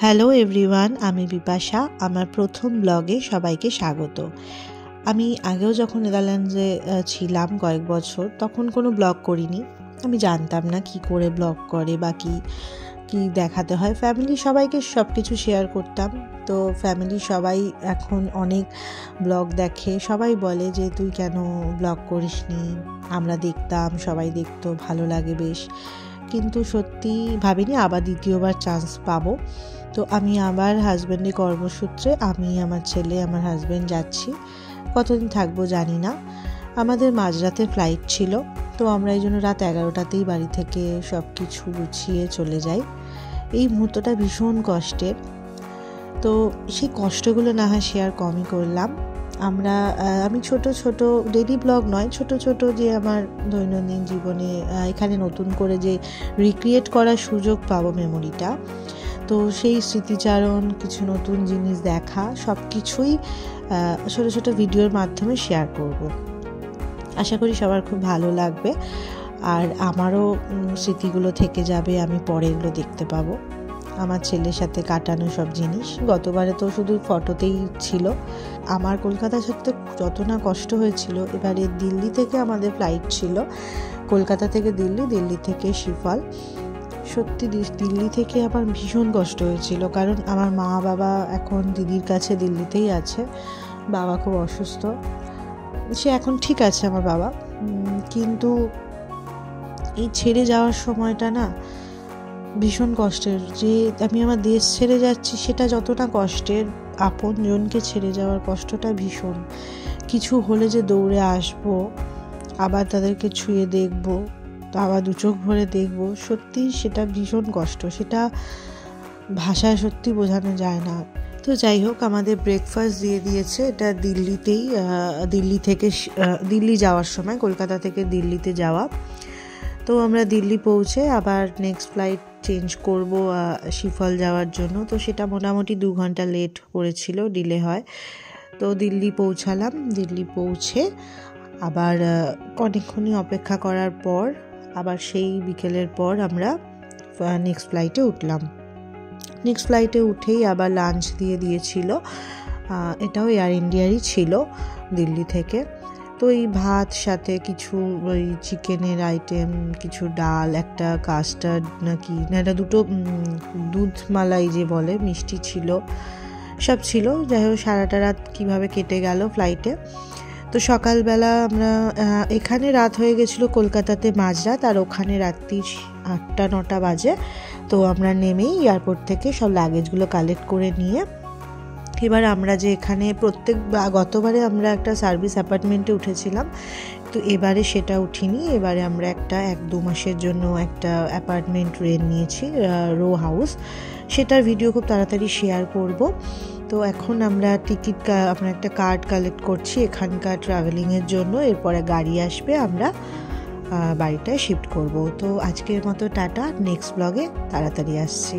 Hello everyone, আমি বিপাশা। আমার প্রথম ব্লগে সবাইকে স্বাগত। আমি আগেও যখন নেদারল্যান্ডসে ছিলাম কয়েক বছর, তখন কোনো ব্লগ করিনি। আমি জানতাম না কি করে ব্লগ করে বা কি দেখাতে হয়। ফ্যামিলি সবাইকে সব কিছু শেয়ার করতাম। তো ফ্যামিলি সবাই এখন অনেক ব্লগ দেখে। সবাই বলে যে তুই কেন ব্লগ করিসনি, আমরা দেখতাম, সবাই দেখতো, ভালো লাগে বেশ। কিন্তু সত্যি ভাবিনি আবার দ্বিতীয়বার চান্স পাবো। তো আমি আবার হাজব্যান্ডের কর্মসূত্রে আমি, আমার ছেলে, আমার হাজব্যান্ড যাচ্ছি। কতদিন থাকবো জানি না। আমাদের মাঝরাতে ফ্লাইট ছিল, তো আমরা এই জন্য রাত 11টাতেই বাড়ি থেকে সব কিছু গুছিয়ে চলে যাই। এই মুহূর্তটা ভীষণ কষ্টের। তো সেই কষ্টগুলো না হয় শেয়ার কমই করলাম। আমি ছোট ছোট ডেইলি ব্লগ নয়, ছোট ছোট যে আমার দৈনন্দিন জীবনে এখানে নতুন করে যে রিক্রিয়েট করার সুযোগ পাবো মেমোরিটা, তো সেই স্মৃতিচারণ, কিছু নতুন জিনিস দেখা, সব কিছুই ছোট ছোট ভিডিওর মাধ্যমে শেয়ার করব। আশা করি সবার খুব ভালো লাগবে, আর আমারও স্মৃতিগুলো থেকে যাবে। আমি পরে এগুলো দেখতে পাবো, আমার ছেলের সাথে কাটানো সব জিনিস। গতবারে তো শুধু ফটোতেই ছিল। আমার কলকাতার সাথে যত না কষ্ট হয়েছিল, এবারে দিল্লি থেকে আমাদের ফ্লাইট ছিল, কলকাতা থেকে দিল্লি, দিল্লি থেকে শিফল। সত্যি দিল্লি থেকে আমার ভীষণ কষ্ট হয়েছিল, কারণ আমার মা বাবা এখন দিদির কাছে দিল্লিতেই আছে। বাবা খুব অসুস্থ, সে এখন ঠিক আছে আমার বাবা, কিন্তু এই ছেড়ে যাওয়ার সময়টা না ভীষণ কষ্টের। যে আমি আমার দেশ ছেড়ে যাচ্ছি সেটা যতটা কষ্টের, আপনজনকে ছেড়ে যাওয়ার কষ্টটা ভীষণ। কিছু হলে যে দৌড়ে আসবো, আবার তাদেরকে ছুঁয়ে দেখবো, আবার দু চোখ ভরে দেখবো, সত্যি সেটা ভীষণ কষ্ট। সেটা ভাষায় সত্যি বোঝানো যায় না। তো যাই হোক, আমাদের ব্রেকফাস্ট দিয়ে দিয়েছে। এটা দিল্লিতেই, দিল্লি যাওয়ার সময়, কলকাতা থেকে দিল্লিতে যাওয়া। তো আমরা দিল্লি পৌঁছে আবার নেক্সট ফ্লাইট চেঞ্জ করব শিফল যাওয়ার জন্য। তো সেটা মোটামুটি 2 ঘন্টা লেট করেছিল, ডিলে হয়। তো দিল্লি পৌঁছালাম। দিল্লি পৌঁছে আবার অনেকক্ষণই অপেক্ষা করার পর আবার সেই বিকেলের পর আমরা নেক্সট ফ্লাইটে উঠলাম। নেক্সট ফ্লাইটে উঠেই আবার লাঞ্চ দিয়ে দিয়েছিল। এটাও এয়ার ইন্ডিয়ারই ছিল দিল্লি থেকে। তো এই ভাত সাথে কিছু ওই চিকেনের আইটেম, কিছু ডাল, একটা কাস্টার্ড নাকি না, এটা দুটো দুধ মালাই যে বলে মিষ্টি ছিল, সব ছিল। যাই হোক, সারাটা রাত কীভাবে কেটে গেল ফ্লাইটে। তো সকালবেলা আমরা এখানে রাত হয়ে গেছিলো, কলকাতাতে মাঝরাত, আর ওখানে রাত্রি 8টা-9টা বাজে। তো আমরা নেমেই এয়ারপোর্ট থেকে সব লাগেজগুলো কালেক্ট করে নিয়ে এবার আমরা যে এখানে গতবারে আমরা একটা সার্ভিস অ্যাপার্টমেন্টে উঠেছিলাম, তো এবারে সেটা উঠিনি। এবারে আমরা 1-2 মাসের জন্য একটা অ্যাপার্টমেন্ট রেন্ট নিয়েছি, রো হাউস। সেটার ভিডিও খুব তাড়াতাড়ি শেয়ার করব। তো এখন আমরা একটা কার্ড কালেক্ট করছি এখানকার ট্রাভেলিংয়ের জন্য। এরপরে গাড়ি আসবে, আমরা বাড়িটায় শিফট করব। তো আজকের মতো টাটা, নেক্সট ব্লগে তাড়াতাড়ি আসছি।